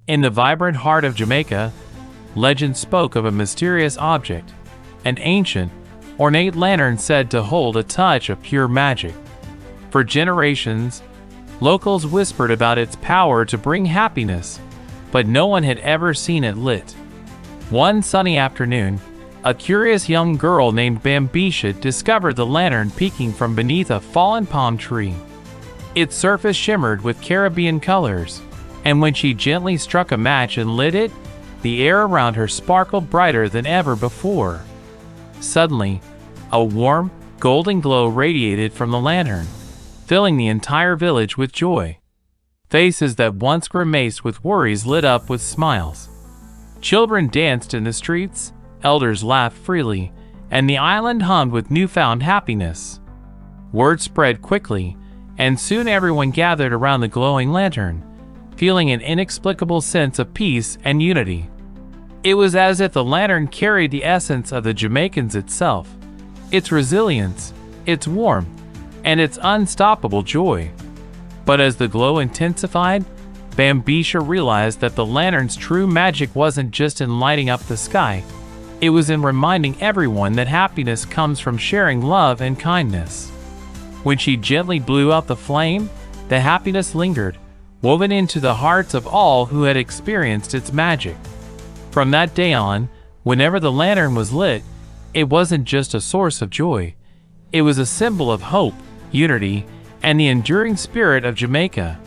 In the vibrant heart of Jamaica, legend spoke of a mysterious object, an ancient, ornate lantern said to hold a touch of pure magic. For generations, locals whispered about its power to bring happiness, but no one had ever seen it lit. One sunny afternoon, a curious young girl named Bambisha discovered the lantern peeking from beneath a fallen palm tree. Its surface shimmered with Caribbean colors, and when she gently struck a match and lit it, the air around her sparkled brighter than ever before. Suddenly, a warm, golden glow radiated from the lantern, filling the entire village with joy. Faces that once grimaced with worries lit up with smiles. Children danced in the streets, elders laughed freely, and the island hummed with newfound happiness. Word spread quickly, and soon everyone gathered around the glowing lantern, feeling an inexplicable sense of peace and unity. It was as if the lantern carried the essence of the Jamaicans itself, its resilience, its warmth, and its unstoppable joy. But as the glow intensified, Bambisha realized that the lantern's true magic wasn't just in lighting up the sky, it was in reminding everyone that happiness comes from sharing love and kindness. When she gently blew out the flame, the happiness lingered, woven into the hearts of all who had experienced its magic. From that day on, whenever the lantern was lit, it wasn't just a source of joy. It was a symbol of hope, unity, and the enduring spirit of Jamaica.